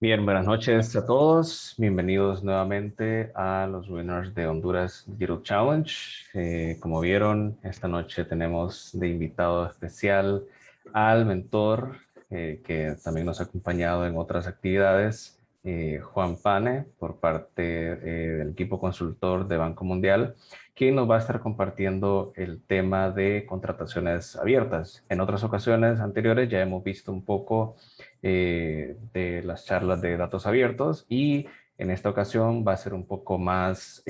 Bien, buenas noches a todos. Bienvenidos nuevamente a los winners de Honduras Digital Challenge. Como vieron, esta noche tenemos de invitado especial al mentor que también nos ha acompañado en otras actividades, Juan Pane, por parte del equipo consultor de Banco Mundial, quien nos va a estar compartiendo el tema de contrataciones abiertas. En otras ocasiones anteriores ya hemos visto un poco de las charlas de datos abiertos y en esta ocasión va a ser un poco más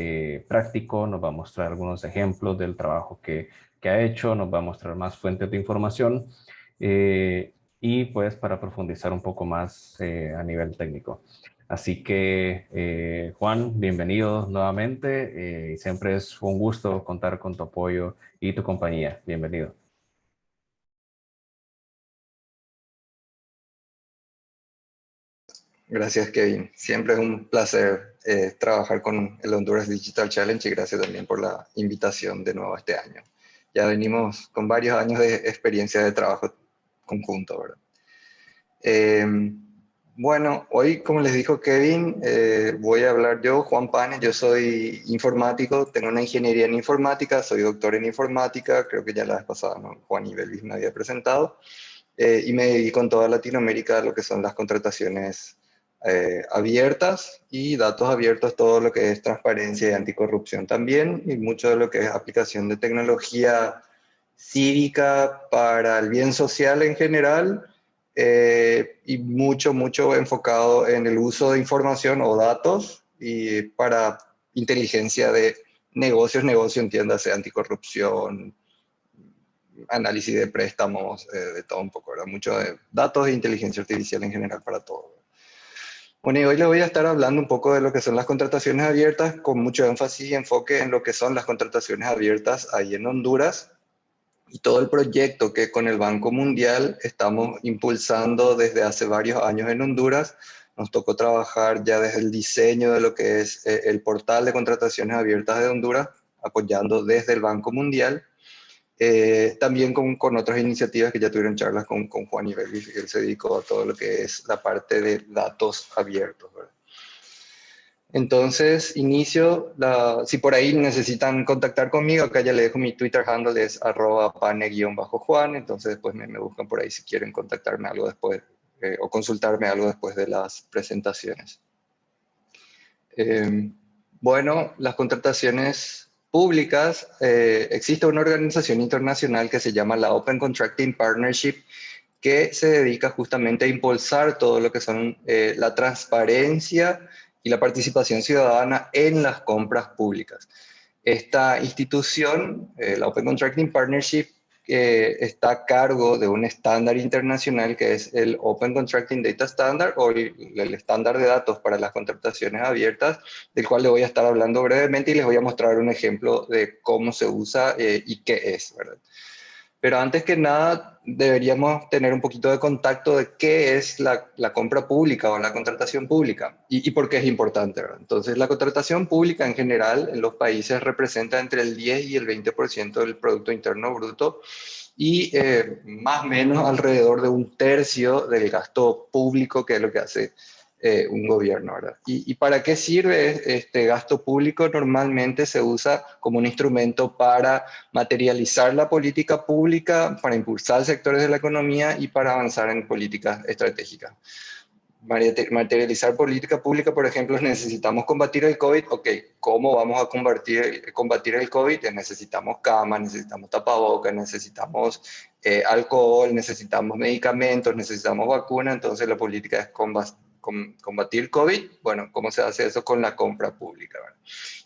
práctico, nos va a mostrar algunos ejemplos del trabajo que ha hecho, nos va a mostrar más fuentes de información y pues para profundizar un poco más a nivel técnico. Así que Juan, bienvenido nuevamente. Siempre es un gusto contar con tu apoyo y tu compañía. Bienvenido. Gracias, Kevin. Siempre es un placer trabajar con el Honduras Digital Challenge y gracias también por la invitación de nuevo este año. Ya venimos con varios años de experiencia de trabajo conjunto, ¿verdad? Eh, bueno, hoy, como les dijo Kevin, voy a hablar yo, Juan Pane. Yo soy informático, tengo una ingeniería en informática, soy doctor en informática, creo que ya la vez pasada, ¿no? Juan y Belvis me había presentado. Y me dedico en toda Latinoamérica a lo que son las contrataciones abiertas y datos abiertos, todo lo que es transparencia y anticorrupción también, y mucho de lo que es aplicación de tecnología cívica para el bien social en general, y mucho enfocado en el uso de información o datos y para inteligencia de negocio, entiéndase, anticorrupción, análisis de préstamos, de todo un poco, ¿verdad? Mucho de datos e inteligencia artificial en general para todo. Bueno, y hoy les voy a estar hablando un poco de lo que son las contrataciones abiertas, con mucho énfasis y enfoque en lo que son las contrataciones abiertas ahí en Honduras y todo el proyecto que con el Banco Mundial estamos impulsando desde hace varios años en Honduras. Nos tocó trabajar ya desde el diseño de lo que es el portal de contrataciones abiertas de Honduras, apoyando desde el Banco Mundial. También con otras iniciativas que ya tuvieron charlas con Juan y Belvis, que él se dedicó a todo lo que es la parte de datos abiertos, ¿verdad? Entonces, si por ahí necesitan contactar conmigo, acá ya le dejo mi Twitter handle, es @pane_juan, entonces después me buscan por ahí si quieren contactarme algo después o consultarme algo después de las presentaciones. Bueno, las contrataciones públicas, existe una organización internacional que se llama la Open Contracting Partnership, que se dedica justamente a impulsar todo lo que son la transparencia y la participación ciudadana en las compras públicas. Esta institución, la Open Contracting Partnership, está a cargo de un estándar internacional que es el Open Contracting Data Standard, o el estándar de datos para las contrataciones abiertas, del cual les voy a estar hablando brevemente y les voy a mostrar un ejemplo de cómo se usa y qué es, ¿verdad? Pero antes que nada, deberíamos tener un poquito de contacto de qué es la compra pública o la contratación pública y por qué es importante, ¿verdad? Entonces, la contratación pública en general en los países representa entre el 10 y el 20% del Producto Interno Bruto y más o menos alrededor de un tercio del gasto público, que es lo que hace un gobierno, ¿verdad? ¿Y para qué sirve este gasto público? Normalmente se usa como un instrumento para materializar la política pública, para impulsar sectores de la economía y para avanzar en políticas estratégicas. Materializar política pública, por ejemplo, necesitamos combatir el COVID. Ok, ¿cómo vamos a combatir el COVID? Necesitamos camas, necesitamos tapabocas, necesitamos alcohol, necesitamos medicamentos, necesitamos vacunas. Entonces la política es combatir COVID. Bueno, ¿cómo se hace eso? Con la compra pública, ¿verdad?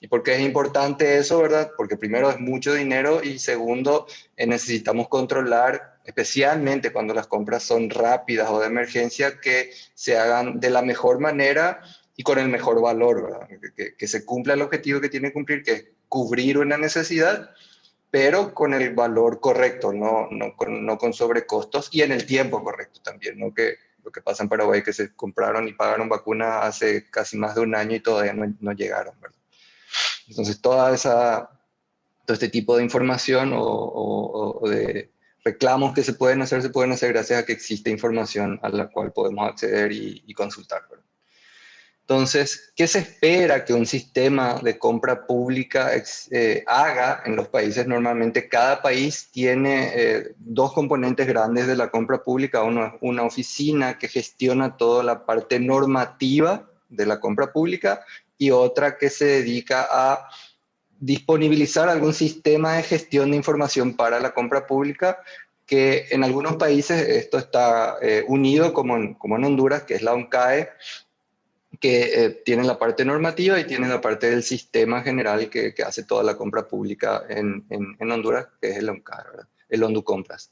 ¿Y por qué es importante eso, verdad? Porque primero es mucho dinero y segundo, necesitamos controlar, especialmente cuando las compras son rápidas o de emergencia, que se hagan de la mejor manera y con el mejor valor, ¿verdad? Que se cumpla el objetivo que tiene que cumplir, que es cubrir una necesidad, pero con el valor correcto, no con sobrecostos y en el tiempo correcto también, no que lo que pasa en Paraguay, que se compraron y pagaron vacunas hace casi más de un año y todavía no llegaron, ¿verdad? Entonces, todo este tipo de información o de reclamos que se pueden hacer gracias a que existe información a la cual podemos acceder y consultar, ¿verdad? Entonces, ¿qué se espera que un sistema de compra pública haga en los países? Normalmente cada país tiene dos componentes grandes de la compra pública. Uno es una oficina que gestiona toda la parte normativa de la compra pública y otra que se dedica a disponibilizar algún sistema de gestión de información para la compra pública, que en algunos países esto está unido, como en Honduras, que es la ONCAE, que tiene la parte normativa y tiene la parte del sistema general que hace toda la compra pública en Honduras, que es el ONCAE, ¿verdad? El Honducompras.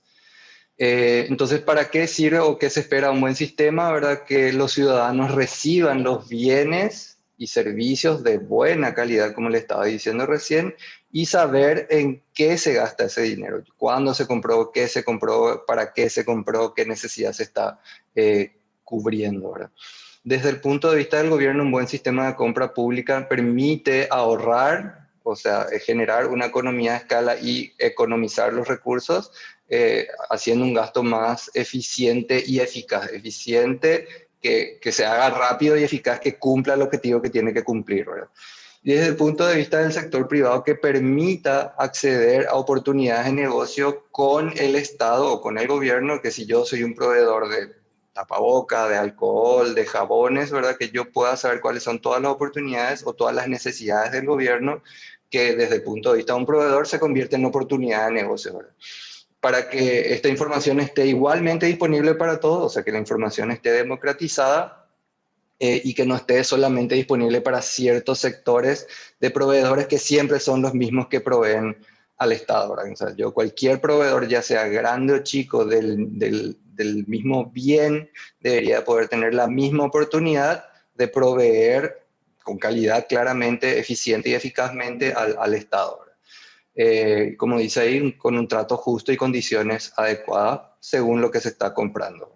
Entonces, ¿para qué sirve o qué se espera un buen sistema? ¿Verdad? Que los ciudadanos reciban los bienes y servicios de buena calidad, como le estaba diciendo recién, y saber en qué se gasta ese dinero, cuándo se compró, qué se compró, para qué se compró, qué necesidad se está cubriendo, ¿verdad? Desde el punto de vista del gobierno, un buen sistema de compra pública permite ahorrar, o sea, generar una economía de escala y economizar los recursos, haciendo un gasto más eficiente y eficaz. Eficiente, que se haga rápido y eficaz, que cumpla el objetivo que tiene que cumplir, ¿verdad? Y desde el punto de vista del sector privado, que permita acceder a oportunidades de negocio con el Estado o con el gobierno, que si yo soy un proveedor de tapaboca, de alcohol, de jabones, ¿verdad? Que yo pueda saber cuáles son todas las oportunidades o todas las necesidades del gobierno, que desde el punto de vista de un proveedor se convierte en oportunidad de negocio, ¿verdad? Para que esta información esté igualmente disponible para todos, o sea, que la información esté democratizada, y que no esté solamente disponible para ciertos sectores de proveedores que siempre son los mismos que proveen al Estado, ¿verdad? O sea, cualquier proveedor, ya sea grande o chico, del mismo bien, debería poder tener la misma oportunidad de proveer con calidad claramente, eficiente y eficazmente al Estado, ¿verdad? Como dice ahí, con un trato justo y condiciones adecuadas según lo que se está comprando.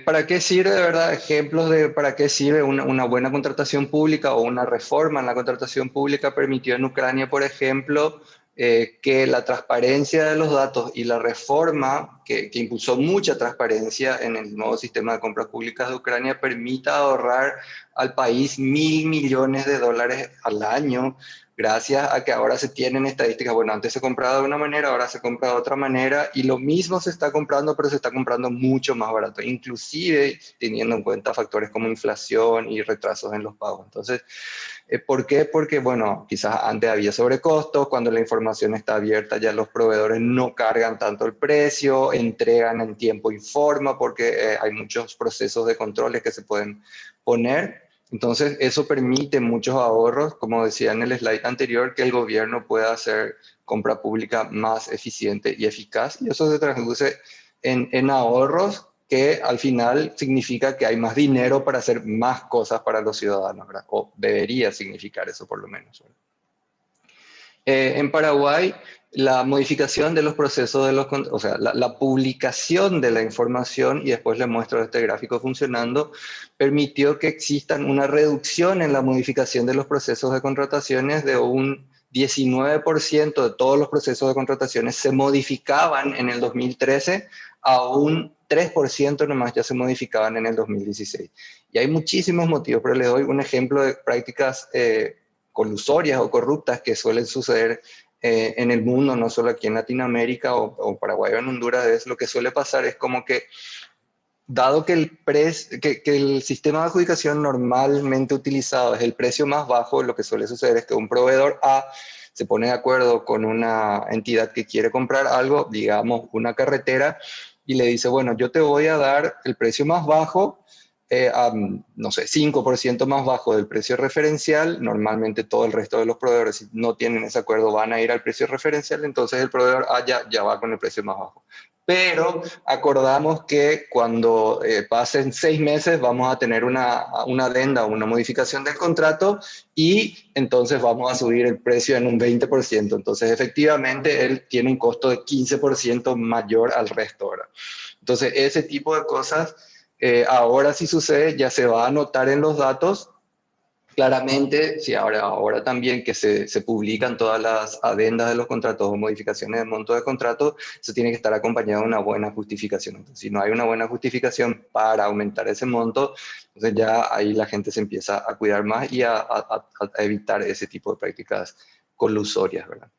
¿Para qué sirve, de verdad? Ejemplos de para qué sirve una buena contratación pública o una reforma en la contratación pública permitió en Ucrania, por ejemplo, que la transparencia de los datos y la reforma que impulsó mucha transparencia en el nuevo sistema de compras públicas de Ucrania permita ahorrar al país $1.000 millones al año, gracias a que ahora se tienen estadísticas. Bueno, antes se compraba de una manera, ahora se compra de otra manera, y lo mismo se está comprando, pero se está comprando mucho más barato, inclusive teniendo en cuenta factores como inflación y retrasos en los pagos. Entonces, ¿por qué? Porque, bueno, quizás antes había sobrecostos, cuando la información está abierta ya los proveedores no cargan tanto el precio, entregan en tiempo y forma, porque hay muchos procesos de controles que se pueden poner. Entonces, eso permite muchos ahorros, como decía en el slide anterior, que el gobierno pueda hacer compra pública más eficiente y eficaz, y eso se traduce en ahorros, que al final significa que hay más dinero para hacer más cosas para los ciudadanos, ¿verdad? O debería significar eso por lo menos, ¿verdad? En Paraguay, la modificación de los procesos, o sea, la publicación de la información, y después les muestro este gráfico funcionando, permitió que existan una reducción en la modificación de los procesos de contrataciones de un 19% de todos los procesos de contrataciones se modificaban en el 2013, a un 3% nomás ya se modificaban en el 2016. Y hay muchísimos motivos, pero les doy un ejemplo de prácticas colusorias o corruptas que suelen suceder en el mundo, no solo aquí en Latinoamérica o Paraguay o en Honduras. Es lo que suele pasar, es como que dado que el sistema de adjudicación normalmente utilizado es el precio más bajo, lo que suele suceder es que un proveedor A se pone de acuerdo con una entidad que quiere comprar algo, digamos una carretera, y le dice, bueno, yo te voy a dar el precio más bajo, no sé, 5% más bajo del precio referencial. Normalmente todo el resto de los proveedores, si no tienen ese acuerdo, van a ir al precio referencial, entonces el proveedor ya va con el precio más bajo. Pero acordamos que cuando pasen 6 meses vamos a tener una adenda, una modificación del contrato, y entonces vamos a subir el precio en un 20%. Entonces, efectivamente, él tiene un costo de 15% mayor al resto, ¿verdad? Entonces, ese tipo de cosas, ahora si sucede, ya se va a anotar en los datos, Claramente, sí, ahora también que se publican todas las adendas de los contratos o modificaciones de monto de contrato, eso tiene que estar acompañado de una buena justificación. Entonces, si no hay una buena justificación para aumentar ese monto, entonces ya ahí la gente se empieza a cuidar más y a evitar ese tipo de prácticas colusorias, ¿verdad?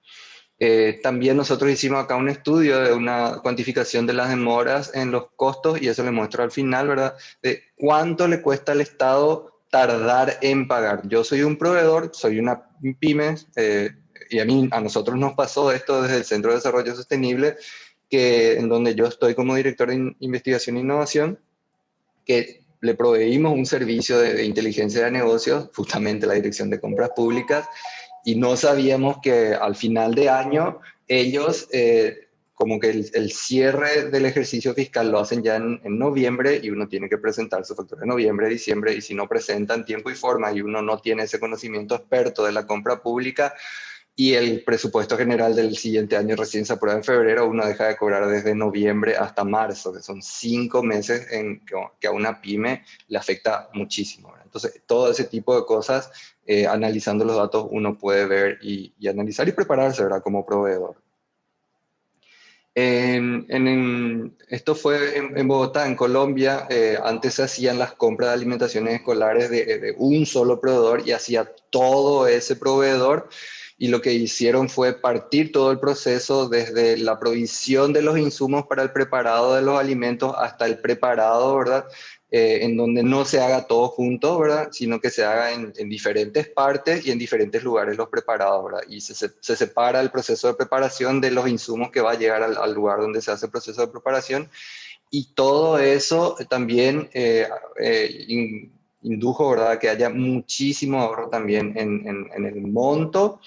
También nosotros hicimos acá un estudio de una cuantificación de las demoras en los costos y eso le muestro al final, ¿verdad? De cuánto le cuesta al Estado tardar en pagar. Yo soy un proveedor, soy una pyme, y a nosotros nos pasó esto desde el Centro de Desarrollo Sostenible, en donde yo estoy como director de investigación e innovación, que le proveímos un servicio de inteligencia de negocios, justamente la Dirección de Compras Públicas, y no sabíamos que al final de año ellos, como que el cierre del ejercicio fiscal lo hacen ya en noviembre y uno tiene que presentar su factura en noviembre, diciembre, y si no presentan tiempo y forma y uno no tiene ese conocimiento experto de la compra pública, y el presupuesto general del siguiente año recién se aprueba en febrero, uno deja de cobrar desde noviembre hasta marzo, que son 5 meses que a una pyme le afecta muchísimo, ¿verdad? Entonces, todo ese tipo de cosas, analizando los datos, uno puede ver y analizar y prepararse, ¿verdad? Como proveedor. Esto fue en Bogotá, en Colombia. Antes se hacían las compras de alimentaciones escolares de un solo proveedor y hacía todo ese proveedor. Y lo que hicieron fue partir todo el proceso desde la provisión de los insumos para el preparado de los alimentos hasta el preparado, ¿verdad? En donde no se haga todo junto, ¿verdad? Sino que se haga en diferentes partes y en diferentes lugares los preparados, ¿verdad? Y se separa el proceso de preparación de los insumos que va a llegar al lugar donde se hace el proceso de preparación. Y todo eso también indujo, ¿verdad? Que haya muchísimo ahorro también en el monto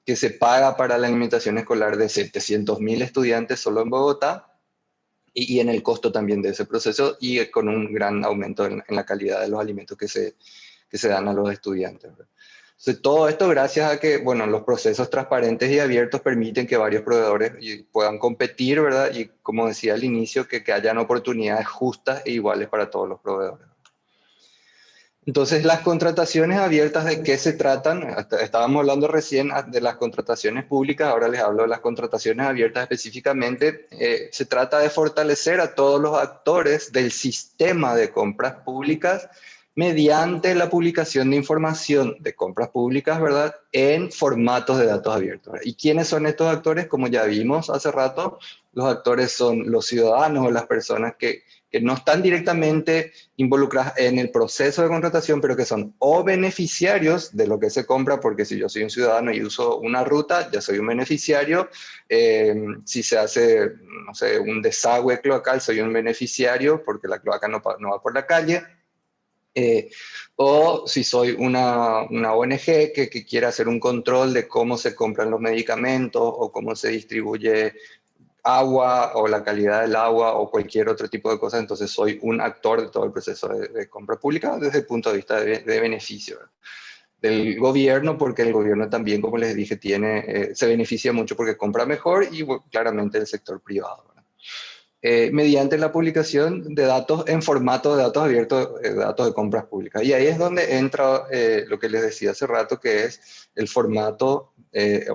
que se paga para la alimentación escolar de 700.000 estudiantes solo en Bogotá y en el costo también de ese proceso y con un gran aumento en la calidad de los alimentos que se dan a los estudiantes, ¿verdad? Entonces, todo esto gracias a que, bueno, los procesos transparentes y abiertos permiten que varios proveedores puedan competir, ¿verdad? Y como decía al inicio, que hayan oportunidades justas e iguales para todos los proveedores. Entonces, las contrataciones abiertas, ¿de qué se tratan? Estábamos hablando recién de las contrataciones públicas, ahora les hablo de las contrataciones abiertas específicamente. Se trata de fortalecer a todos los actores del sistema de compras públicas mediante la publicación de información de compras públicas, ¿verdad?, en formatos de datos abiertos. ¿Y quiénes son estos actores? Como ya vimos hace rato, los actores son los ciudadanos o las personas que no están directamente involucradas en el proceso de contratación, pero que son o beneficiarios de lo que se compra, porque si yo soy un ciudadano y uso una ruta, ya soy un beneficiario. Si se hace, no sé, un desagüe cloacal, soy un beneficiario porque la cloaca no va por la calle. O si soy una ONG que quiere hacer un control de cómo se compran los medicamentos o cómo se distribuye agua o la calidad del agua o cualquier otro tipo de cosas, entonces soy un actor de todo el proceso de compra pública desde el punto de vista de beneficio del gobierno, porque el gobierno también, como les dije, se beneficia mucho porque compra mejor y bueno, claramente el sector privado, ¿verdad? Mediante la publicación de datos en formato de datos abiertos, datos de compras públicas. Y ahí es donde entra lo que les decía hace rato, que es el formato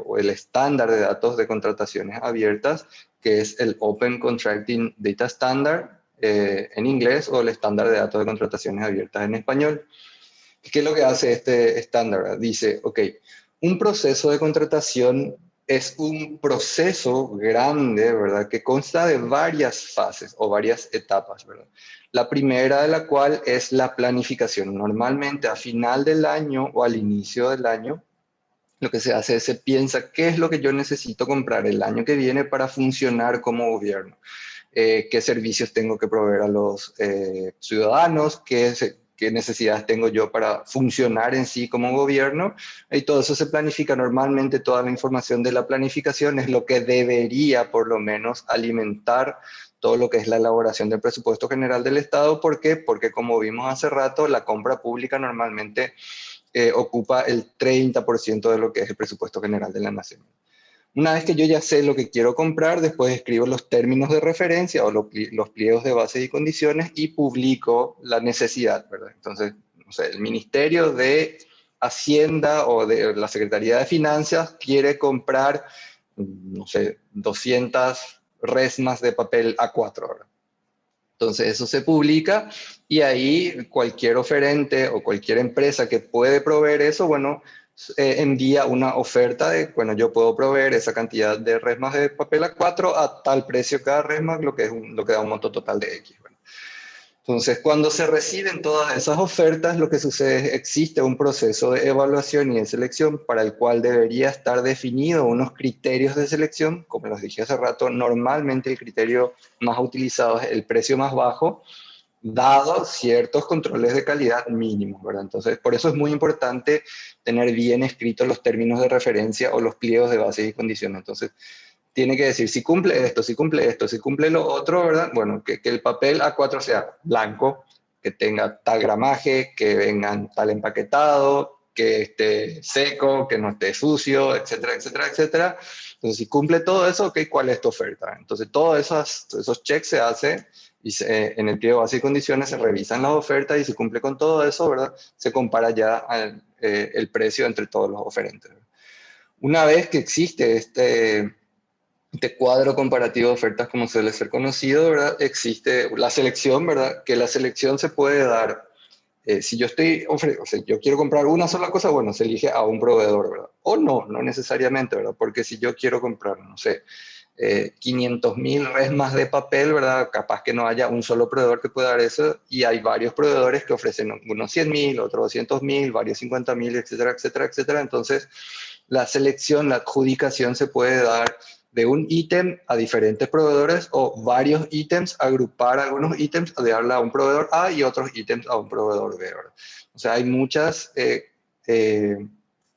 o el estándar de datos de contrataciones abiertas, que es el Open Contracting Data Standard en inglés o el estándar de datos de contrataciones abiertas en español. ¿Qué es lo que hace este estándar? Dice, ok, un proceso de contratación es un proceso grande, ¿verdad? Que consta de varias fases o varias etapas, ¿verdad? La primera de la cual es la planificación. Normalmente a final del año o al inicio del año, lo que se hace es se piensa qué es lo que yo necesito comprar el año que viene para funcionar como gobierno. Qué servicios tengo que proveer a los ciudadanos, qué necesidades tengo yo para funcionar en sí como gobierno, y todo eso se planifica. Normalmente toda la información de la planificación es lo que debería por lo menos alimentar todo lo que es la elaboración del presupuesto general del Estado. ¿Por qué? Porque como vimos hace rato, la compra pública normalmente ocupa el 30% de lo que es el presupuesto general de la nación. Una vez que yo ya sé lo que quiero comprar, después escribo los términos de referencia o los pliegos de bases y condiciones y publico la necesidad, ¿verdad? Entonces, no sé, el Ministerio de Hacienda o de la Secretaría de Finanzas quiere comprar, no sé, 200 resmas de papel A4, ¿verdad? Entonces eso se publica y ahí cualquier oferente o cualquier empresa que puede proveer eso, bueno, envía una oferta de, bueno, yo puedo proveer esa cantidad de resmas de papel A4 a tal precio cada resma, lo que, lo que da un monto total de X. Bueno. Entonces, cuando se reciben todas esas ofertas, lo que sucede es que existe un proceso de evaluación y de selección para el cual debería estar definido unos criterios de selección. Como los dije hace rato, normalmente el criterio más utilizado es el precio más bajo, dado ciertos controles de calidad mínimos, ¿verdad? Entonces, por eso es muy importante tener bien escritos los términos de referencia o los pliegos de bases y condiciones. Entonces, tiene que decir si cumple esto, si cumple esto, si cumple lo otro, ¿verdad? Bueno, que el papel A4 sea blanco, que tenga tal gramaje, que venga en tal empaquetado, que esté seco, que no esté sucio, etcétera, etcétera, etcétera. Entonces, si cumple todo eso, ok, ¿cuál es tu oferta? Entonces, todos esos checks se hacen y en el pliego de bases y condiciones se revisan las ofertas y si cumple con todo eso, ¿verdad? Se compara ya el precio entre todos los oferentes. Una vez que existe este cuadro comparativo de ofertas, como suele ser conocido, ¿verdad? Existe la selección, ¿verdad? Que la selección se puede dar. Si yo o sea, yo quiero comprar una sola cosa, bueno, se elige a un proveedor, ¿verdad? O no, no necesariamente, ¿verdad? Porque si yo quiero comprar, no sé, 500.000 resmas de papel, ¿verdad? Capaz que no haya un solo proveedor que pueda dar eso y hay varios proveedores que ofrecen unos 100.000, otros 200.000, varios 50.000, etcétera, etcétera, etcétera. Entonces, la selección, la adjudicación se puede dar de un ítem a diferentes proveedores o varios ítems, agrupar algunos ítems, de darle a un proveedor A y otros ítems a un proveedor B, ¿verdad? O sea, hay muchas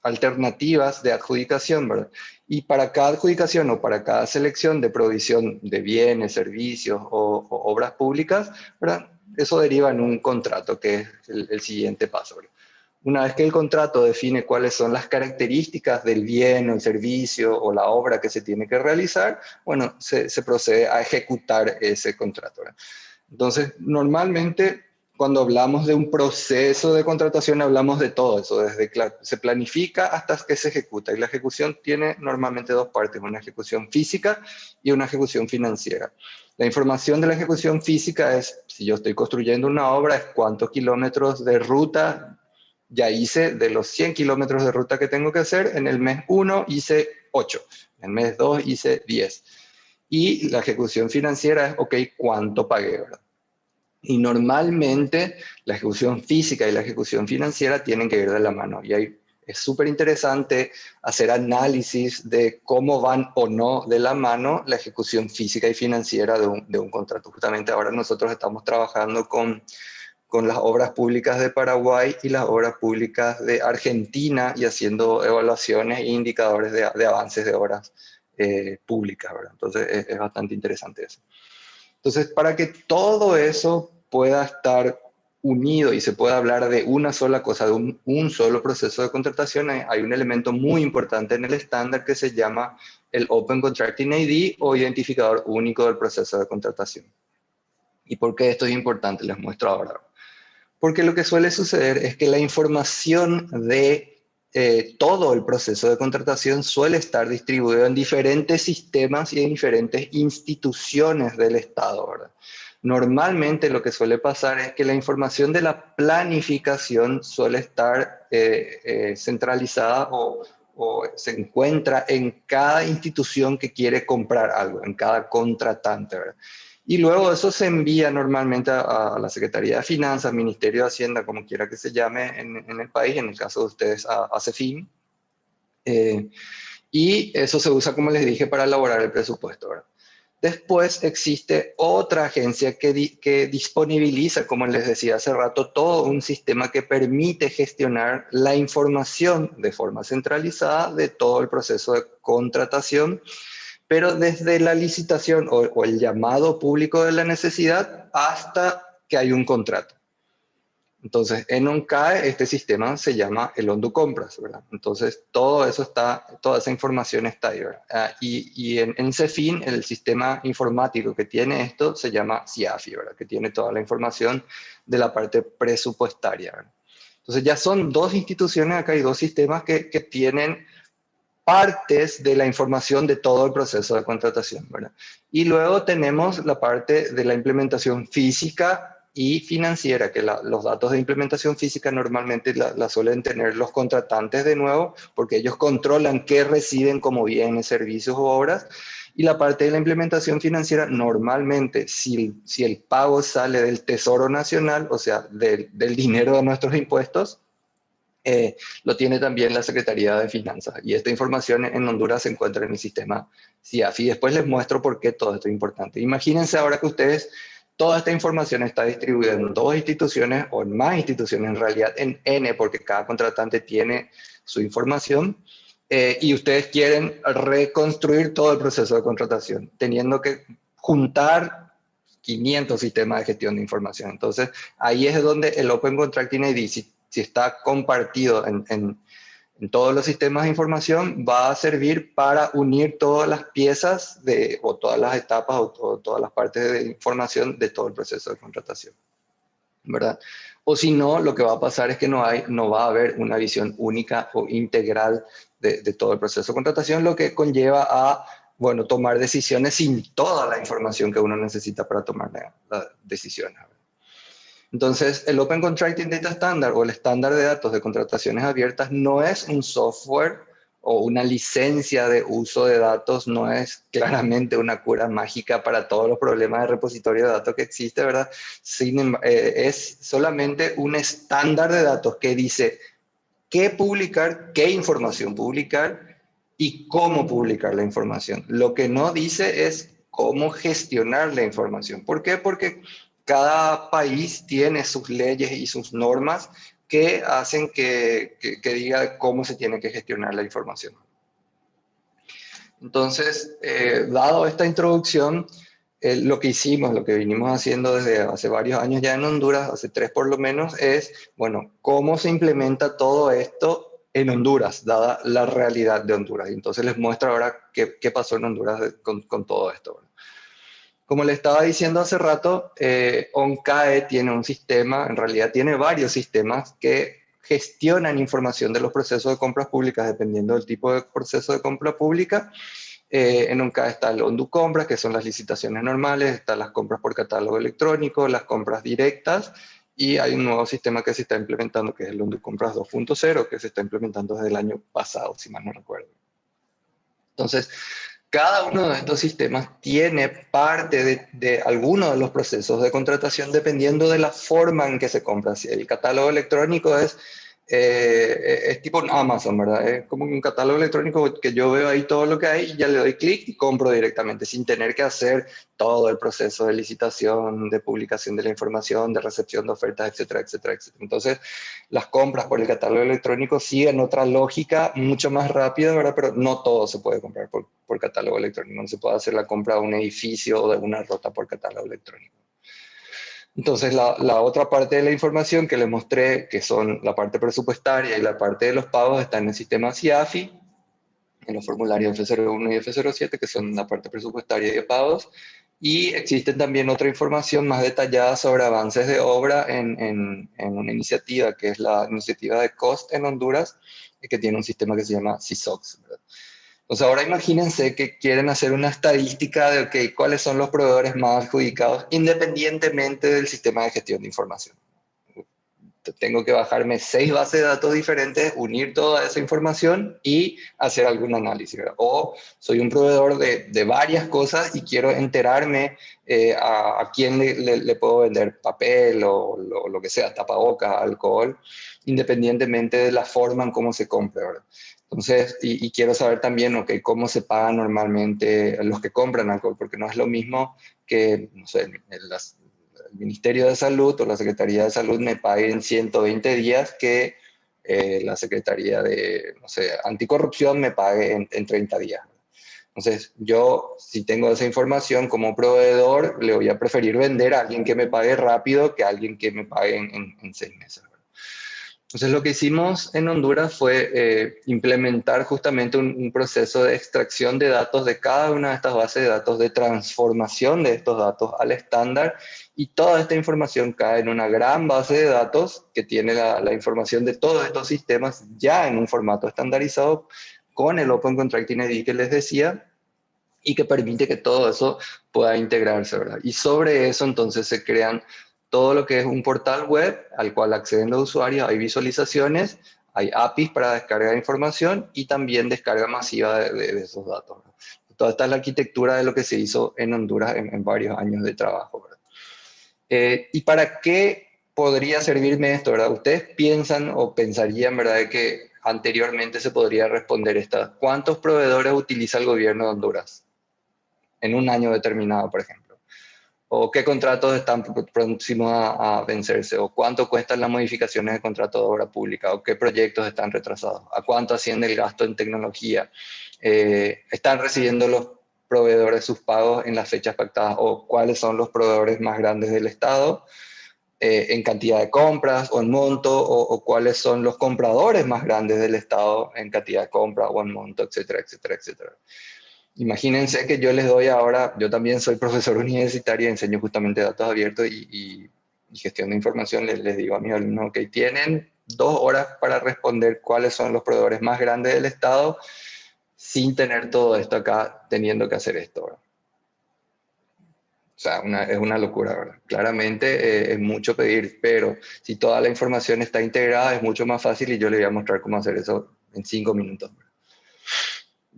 alternativas de adjudicación, ¿verdad? Y para cada adjudicación o para cada selección de provisión de bienes, servicios o obras públicas, ¿verdad? Eso deriva en un contrato, que es el siguiente paso, ¿verdad? Una vez que el contrato define cuáles son las características del bien o el servicio o la obra que se tiene que realizar, bueno, se procede a ejecutar ese contrato, ¿verdad? Entonces, normalmente cuando hablamos de un proceso de contratación hablamos de todo eso, desde que se planifica hasta que se ejecuta. Y la ejecución tiene normalmente dos partes, una ejecución física y una ejecución financiera. La información de la ejecución física es, si yo estoy construyendo una obra, es cuántos kilómetros de ruta ya hice de los 100 kilómetros de ruta que tengo que hacer. En el mes 1 hice 8, en el mes 2 hice 10. Y la ejecución financiera es, ok, ¿cuánto pagué? ¿Verdad? Y normalmente la ejecución física y la ejecución financiera tienen que ir de la mano. Y ahí es súper interesante hacer análisis de cómo van o no de la mano la ejecución física y financiera de un contrato. Justamente ahora nosotros estamos trabajando con las obras públicas de Paraguay y las obras públicas de Argentina y haciendo evaluaciones e indicadores de avances de obras públicas, ¿verdad? Entonces es bastante interesante eso. Entonces, para que todo eso pueda estar unido y se pueda hablar de una sola cosa, de un solo proceso de contratación, hay un elemento muy importante en el estándar que se llama el Open Contracting ID o identificador único del proceso de contratación. ¿Y por qué esto es importante? Les muestro ahora. Porque lo que suele suceder es que la información de todo el proceso de contratación suele estar distribuido en diferentes sistemas y en diferentes instituciones del Estado, ¿verdad? Normalmente lo que suele pasar es que la información de la planificación suele estar centralizada o se encuentra en cada institución que quiere comprar algo, en cada contratante, ¿verdad? Y luego eso se envía normalmente a la Secretaría de Finanzas, Ministerio de Hacienda, como quiera que se llame en el país, en el caso de ustedes a CEFIN. Y eso se usa, como les dije, para elaborar el presupuesto, ¿verdad? Después existe otra agencia que disponibiliza, como les decía hace rato, todo un sistema que permite gestionar la información de forma centralizada de todo el proceso de contratación, pero desde la licitación o el llamado público de la necesidad hasta que hay un contrato. Entonces, en OnCAE este sistema se llama el OnDo Compras, ¿verdad? Entonces, todo eso está, toda esa información está ahí, ¿verdad? Y en CEFIN, el sistema informático que tiene esto se llama CIAFI, ¿verdad? Que tiene toda la información de la parte presupuestaria, ¿verdad? Entonces ya son dos instituciones, acá hay dos sistemas que tienen partes de la información de todo el proceso de contratación, ¿verdad? Y luego tenemos la parte de la implementación física y financiera, que los datos de implementación física normalmente la suelen tener los contratantes de nuevo, porque ellos controlan qué reciben como bienes, servicios o obras. Y la parte de la implementación financiera, normalmente, si el pago sale del Tesoro Nacional, o sea, del dinero de nuestros impuestos, lo tiene también la Secretaría de Finanzas. Y esta información en Honduras se encuentra en el sistema CIAF. Y después les muestro por qué todo esto es importante. Imagínense ahora que ustedes, toda esta información está distribuida en dos instituciones o en más instituciones, en realidad en N, porque cada contratante tiene su información. Y ustedes quieren reconstruir todo el proceso de contratación, teniendo que juntar 500 sistemas de gestión de información. Entonces, ahí es donde el Open Contracting ID, si está compartido en todos los sistemas de información, va a servir para unir todas las piezas o todas las etapas o todas las partes de información de todo el proceso de contratación, ¿verdad? O si no, lo que va a pasar es que no va a haber una visión única o integral de todo el proceso de contratación, lo que conlleva a, bueno, tomar decisiones sin toda la información que uno necesita para tomar las decisiones. Entonces, el Open Contracting Data Standard o el estándar de datos de contrataciones abiertas no es un software o una licencia de uso de datos, no es claramente una cura mágica para todos los problemas de repositorio de datos que existe, ¿verdad? Es solamente un estándar de datos que dice qué publicar, qué información publicar y cómo publicar la información. Lo que no dice es cómo gestionar la información. ¿Por qué? Porque cada país tiene sus leyes y sus normas que hacen que diga cómo se tiene que gestionar la información. Entonces, dado esta introducción, lo que hicimos, lo que vinimos haciendo desde hace varios años ya en Honduras, hace 3 por lo menos, es, bueno, cómo se implementa todo esto en Honduras, dada la realidad de Honduras. Y entonces les muestro ahora qué pasó en Honduras con todo esto. Como le estaba diciendo hace rato, ONCAE tiene un sistema, en realidad tiene varios sistemas que gestionan información de los procesos de compras públicas dependiendo del tipo de proceso de compra pública. En ONCAE está el ONDU Compras, que son las licitaciones normales, están las compras por catálogo electrónico, las compras directas, y hay un nuevo sistema que se está implementando, que es el ONDU Compras 2.0, que se está implementando desde el año pasado, si mal no recuerdo. Entonces, cada uno de estos sistemas tiene parte de alguno de los procesos de contratación dependiendo de la forma en que se compra. Si el catálogo electrónico es tipo un Amazon, ¿verdad? Es como un catálogo electrónico que yo veo ahí todo lo que hay y ya le doy clic y compro directamente sin tener que hacer todo el proceso de licitación, de publicación de la información, de recepción de ofertas, etcétera, etcétera, etcétera. Entonces, las compras por el catálogo electrónico siguen otra lógica mucho más rápida, ¿verdad? Pero no todo se puede comprar por catálogo electrónico. No se puede hacer la compra de un edificio o de una ruta por catálogo electrónico. Entonces, la otra parte de la información que les mostré, que son la parte presupuestaria y la parte de los pagos, está en el sistema CIAFI, en los formularios F01 y F07, que son la parte presupuestaria y de pagos. Y existe también otra información más detallada sobre avances de obra en una iniciativa, que es la iniciativa de COST en Honduras, que tiene un sistema que se llama CISOX, ¿verdad? Entonces ahora imagínense que quieren hacer una estadística de okay, cuáles son los proveedores más adjudicados independientemente del sistema de gestión de información. Tengo que bajarme 6 bases de datos diferentes, unir toda esa información y hacer algún análisis, ¿verdad? O soy un proveedor de varias cosas y quiero enterarme a quién le puedo vender papel o lo que sea, tapabocas, alcohol, independientemente de la forma en cómo se compre, ¿verdad? Entonces, y quiero saber también, okay, cómo se pagan normalmente los que compran alcohol, porque no es lo mismo que, no sé, el Ministerio de Salud o la Secretaría de Salud me pague en 120 días que la Secretaría de, no sé, Anticorrupción me pague en 30 días. Entonces, yo, si tengo esa información como proveedor, le voy a preferir vender a alguien que me pague rápido que a alguien que me pague en 6 meses. Entonces lo que hicimos en Honduras fue implementar justamente un proceso de extracción de datos de cada una de estas bases de datos, de transformación de estos datos al estándar, y toda esta información cae en una gran base de datos que tiene la información de todos estos sistemas ya en un formato estandarizado con el Open Contracting ID que les decía, y que permite que todo eso pueda integrarse, ¿verdad? Y sobre eso entonces se crean todo lo que es un portal web al cual acceden los usuarios, hay visualizaciones, hay APIs para descarga de información y también descarga masiva de esos datos, ¿verdad? Toda esta es la arquitectura de lo que se hizo en Honduras en varios años de trabajo, ¿verdad? ¿Y para qué podría servirme esto, verdad? ¿Ustedes piensan o pensarían, verdad, de que anteriormente se podría responder esta? ¿Cuántos proveedores utiliza el gobierno de Honduras en un año determinado, por ejemplo? ¿O qué contratos están próximos a vencerse? ¿O cuánto cuestan las modificaciones de contrato de obra pública? ¿O qué proyectos están retrasados? ¿A cuánto asciende el gasto en tecnología? ¿Están recibiendo los proveedores sus pagos en las fechas pactadas? ¿O cuáles son los proveedores más grandes del Estado en cantidad de compras o en monto? ¿O cuáles son los compradores más grandes del Estado en cantidad de compra o en monto, etcétera, etcétera, etcétera? Imagínense que yo les doy ahora, yo también soy profesor universitario, enseño justamente datos abiertos y gestión de información, les digo a mis alumnos que tienen 2 horas para responder cuáles son los proveedores más grandes del Estado sin tener todo esto acá, teniendo que hacer esto, ¿verdad? O sea, es una locura, ¿verdad? Claramente es mucho pedir, pero si toda la información está integrada es mucho más fácil y yo les voy a mostrar cómo hacer eso en 5 minutos.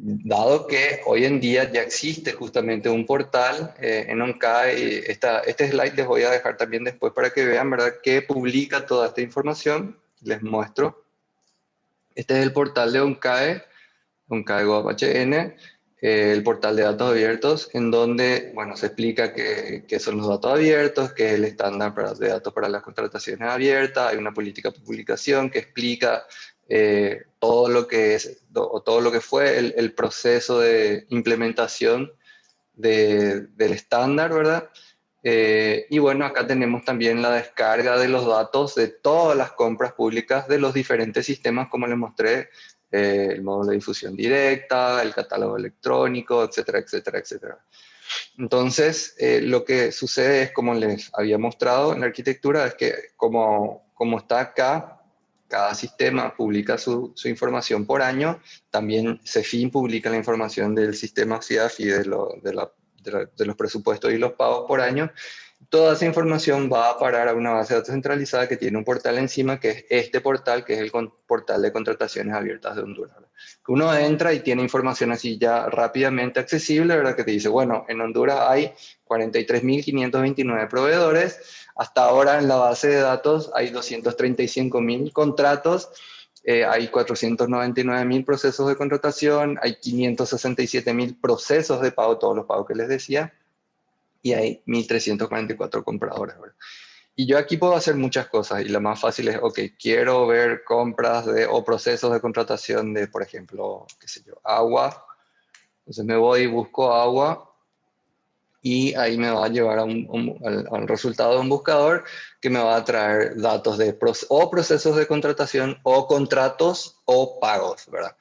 Dado que hoy en día ya existe justamente un portal en OnCAE, este slide les voy a dejar también después para que vean, ¿verdad?, que publica toda esta información. Les muestro. Este es el portal de OnCAE, OnCAE GovHN, el portal de datos abiertos, en donde, bueno, se explica qué son los datos abiertos, qué es el estándar de datos para las contrataciones abiertas, hay una política de publicación que explica todo lo que es, o todo lo que fue el proceso de implementación del estándar, ¿verdad? Y bueno, acá tenemos también la descarga de los datos de todas las compras públicas de los diferentes sistemas, como les mostré, el módulo de difusión directa, el catálogo electrónico, etcétera, etcétera, etcétera. Entonces, lo que sucede es, como les había mostrado en la arquitectura, es que como está acá, cada sistema publica su información por año, también CEFIN publica la información del sistema CIAF y de los presupuestos y los pagos por año. Toda esa información va a parar a una base de datos centralizada que tiene un portal encima, que es este portal, que es el portal de contrataciones abiertas de Honduras, ¿verdad? Que uno entra y tiene información así ya rápidamente accesible, ¿verdad? Que te dice, bueno, en Honduras hay 43.529 proveedores, hasta ahora en la base de datos hay 235.000 contratos, hay 499.000 procesos de contratación, hay 567.000 procesos de pago, todos los pagos que les decía, y hay 1.344 compradores, ¿verdad? Y yo aquí puedo hacer muchas cosas y la más fácil es, ok, quiero ver compras o procesos de contratación de, por ejemplo, qué sé yo, agua. Entonces me voy y busco agua y ahí me va a llevar al resultado de un buscador que me va a traer datos de o procesos de contratación o contratos o pagos, ¿verdad?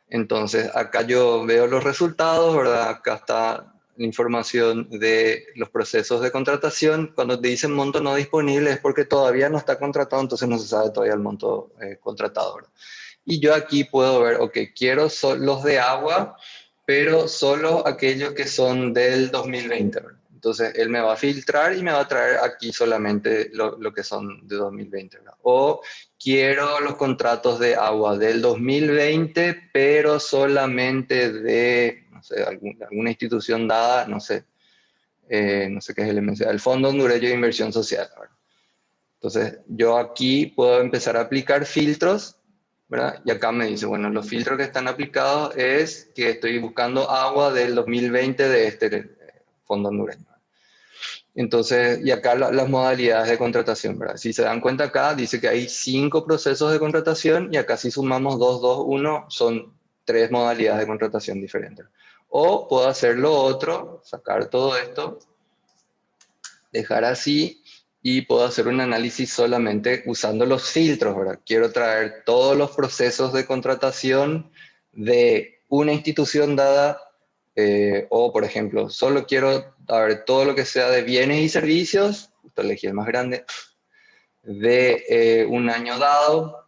Entonces, acá yo veo los resultados, ¿verdad? Acá está la información de los procesos de contratación. Cuando te dicen monto no disponible es porque todavía no está contratado, entonces no se sabe todavía el monto contratado, ¿verdad? Y yo aquí puedo ver, ok, quiero los de agua, pero solo aquellos que son del 2020, ¿verdad? Entonces, él me va a filtrar y me va a traer aquí solamente lo que son de 2020, ¿verdad? O quiero los contratos de agua del 2020, pero solamente de, no sé, alguna institución dada, no sé, no sé qué es el MCA, el Fondo Hondureño de Inversión Social, ¿verdad? Entonces, yo aquí puedo empezar a aplicar filtros, ¿verdad? Y acá me dice, bueno, los filtros que están aplicados es que estoy buscando agua del 2020 de este Fondo Hondureño. Entonces, y acá las modalidades de contratación, ¿verdad? Si se dan cuenta acá, dice que hay 5 procesos de contratación y acá si sumamos 2, 2, 1, son 3 modalidades de contratación diferentes. O puedo hacer lo otro, sacar todo esto, dejar así y puedo hacer un análisis solamente usando los filtros, ¿verdad? Quiero traer todos los procesos de contratación de una institución dada, o por ejemplo, solo quiero ver todo lo que sea de bienes y servicios, justo elegí el más grande, de un año dado,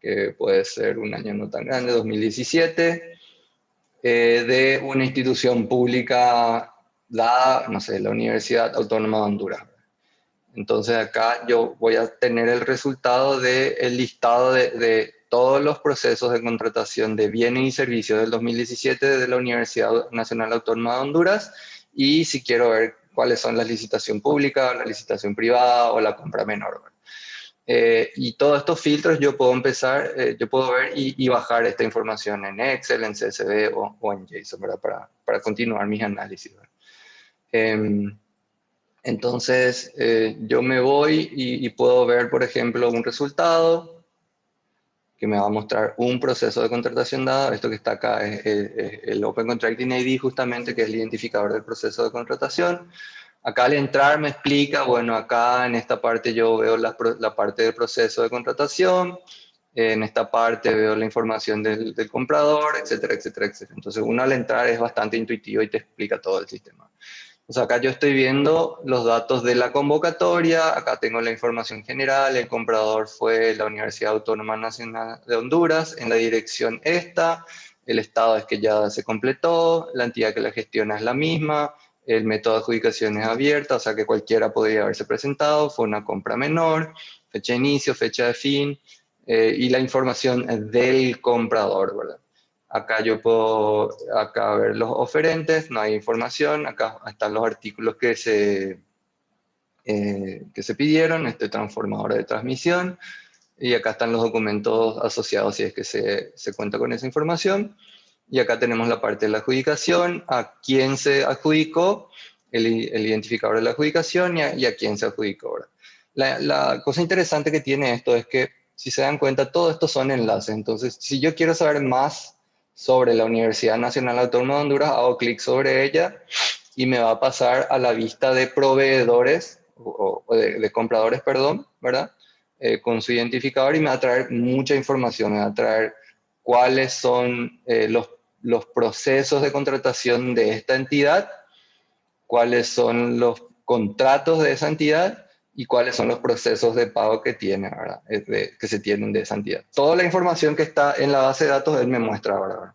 que puede ser un año no tan grande, 2017, de una institución pública dada, no sé, la Universidad Autónoma de Honduras. Entonces acá yo voy a tener el resultado del listado de todos los procesos de contratación de bienes y servicios del 2017 de la Universidad Nacional Autónoma de Honduras, y si quiero ver cuáles son las licitación pública, la licitación privada o la compra menor. Y todos estos filtros yo puedo empezar, yo puedo ver y bajar esta información en Excel, en CSV o en JSON, ¿verdad? Para continuar mis análisis, ¿verdad? Entonces, yo me voy y puedo ver, por ejemplo, un resultado que me va a mostrar un proceso de contratación dado. Esto que está acá es el Open Contracting ID, justamente, que es el identificador del proceso de contratación. Acá al entrar me explica, bueno, acá en esta parte yo veo la parte del proceso de contratación, en esta parte veo la información del comprador, etcétera, etcétera, etcétera. Entonces, uno al entrar es bastante intuitivo y te explica todo el sistema. O sea, acá yo estoy viendo los datos de la convocatoria, acá tengo la información general, el comprador fue la Universidad Autónoma Nacional de Honduras, en la dirección esta, el estado es que ya se completó, la entidad que la gestiona es la misma, el método de adjudicación es abierta, o sea que cualquiera podría haberse presentado, fue una compra menor, fecha de inicio, fecha de fin, y la información del comprador, ¿verdad? Acá yo puedo ver los oferentes, no hay información, acá están los artículos que se pidieron, este transformador de transmisión, y acá están los documentos asociados si es que se cuenta con esa información. Y acá tenemos la parte de la adjudicación, a quién se adjudicó, el identificador de la adjudicación y a quién se adjudicó. ¿Verdad? La cosa interesante que tiene esto es que, si se dan cuenta, todo esto son enlaces. Entonces, si yo quiero saber más sobre la Universidad Nacional Autónoma de Honduras, hago clic sobre ella y me va a pasar a la vista de proveedores, o de compradores, perdón, ¿verdad? Con su identificador, y me va a traer mucha información, me va a traer cuáles son los procesos de contratación de esta entidad, cuáles son los contratos de esa entidad y cuáles son los procesos de pago que tiene, ¿verdad? Que se tienen de esa entidad. Toda la información que está en la base de datos, él me muestra, ¿verdad?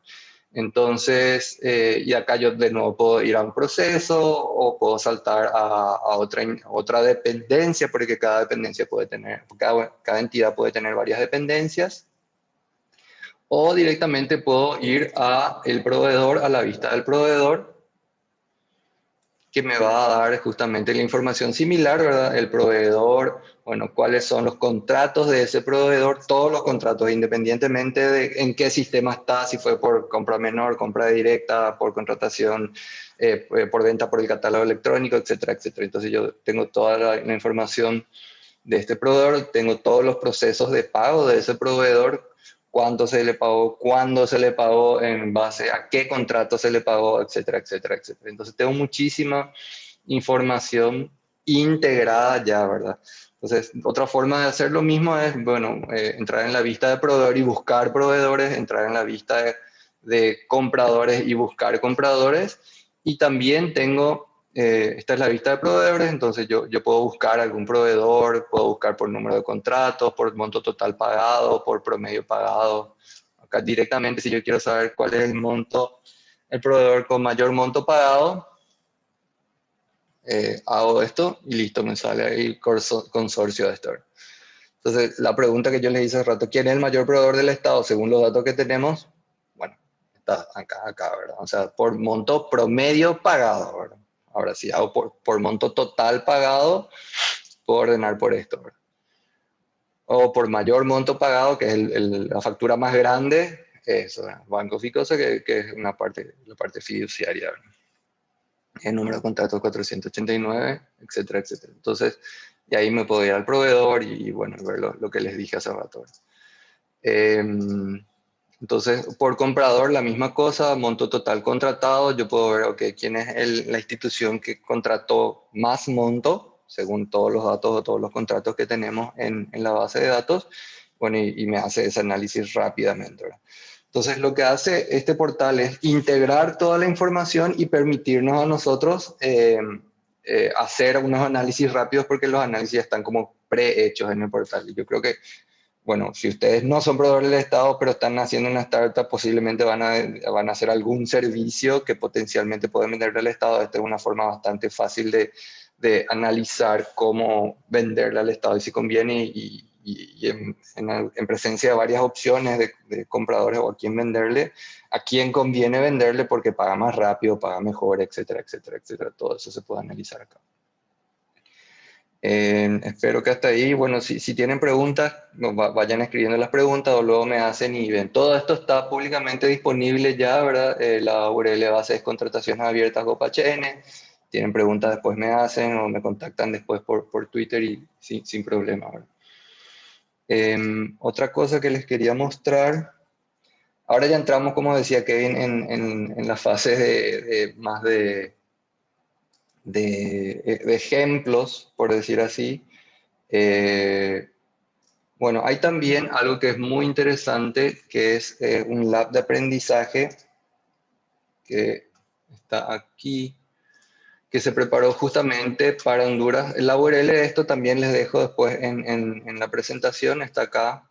Entonces, y acá yo de nuevo puedo ir a un proceso o puedo saltar a otra dependencia, porque cada dependencia puede tener, cada entidad puede tener varias dependencias. O directamente puedo ir a el proveedor, a la vista del proveedor, que me va a dar justamente la información similar, ¿verdad? El proveedor, bueno, cuáles son los contratos de ese proveedor, todos los contratos, independientemente de en qué sistema está, si fue por compra menor, compra directa, por contratación, por venta por el catálogo electrónico, etcétera, etcétera. Entonces yo tengo toda la información de este proveedor, tengo todos los procesos de pago de ese proveedor, cuánto se le pagó, cuándo se le pagó, en base a qué contrato se le pagó, etcétera, etcétera, etcétera. Entonces tengo muchísima información integrada ya, ¿verdad? Entonces, otra forma de hacer lo mismo es, bueno, entrar en la vista de proveedor y buscar proveedores, entrar en la vista de compradores y buscar compradores, y también tengo, esta es la vista de proveedores, entonces yo puedo buscar algún proveedor, puedo buscar por número de contratos, por monto total pagado, por promedio pagado. Acá directamente, si yo quiero saber cuál es el monto, el proveedor con mayor monto pagado, hago esto y listo, me sale ahí el consorcio de esto. Entonces, la pregunta que yo les hice hace rato, ¿quién es el mayor proveedor del Estado? Según los datos que tenemos, bueno, está acá, ¿verdad? O sea, por monto promedio pagado, ¿verdad? Ahora sí, hago por monto total pagado, puedo ordenar por esto, ¿verdad? O por mayor monto pagado, que es la factura más grande, eso, ¿verdad? Banco Ficosa, que es la parte fiduciaria, ¿verdad? El número de contratos 489, etcétera, etcétera. Entonces, y ahí me puedo ir al proveedor y bueno, ver lo que les dije hace rato. Entonces, por comprador, la misma cosa, monto total contratado, yo puedo ver, ok, quién es la institución que contrató más monto, según todos los datos o todos los contratos que tenemos en la base de datos, bueno, y me hace ese análisis rápidamente, ¿verdad? Entonces, lo que hace este portal es integrar toda la información y permitirnos a nosotros hacer unos análisis rápidos, porque los análisis ya están como prehechos en el portal. Y yo creo que, bueno, si ustedes no son proveedores del Estado, pero están haciendo una startup, posiblemente van a hacer algún servicio que potencialmente pueden venderle al Estado. Esta es una forma bastante fácil de analizar cómo venderle al Estado y si conviene, y en presencia de varias opciones de compradores o a quién venderle, a quién conviene venderle porque paga más rápido, paga mejor, etcétera, etcétera, etcétera. Todo eso se puede analizar acá. Espero que hasta ahí, bueno, si tienen preguntas, vayan escribiendo las preguntas o luego me hacen y ven. Todo esto está públicamente disponible ya, ¿verdad? La URL base es contrataciones abiertas GoPHN. Tienen preguntas, después me hacen o me contactan después por Twitter y sin problema, ¿verdad? Otra cosa que les quería mostrar, ahora ya entramos, como decía Kevin, en las fases más de ejemplos, por decir así. Bueno, hay también algo que es muy interesante, que es un lab de aprendizaje que está aquí, que se preparó justamente para Honduras. La URL de esto también les dejo después en la presentación, está acá,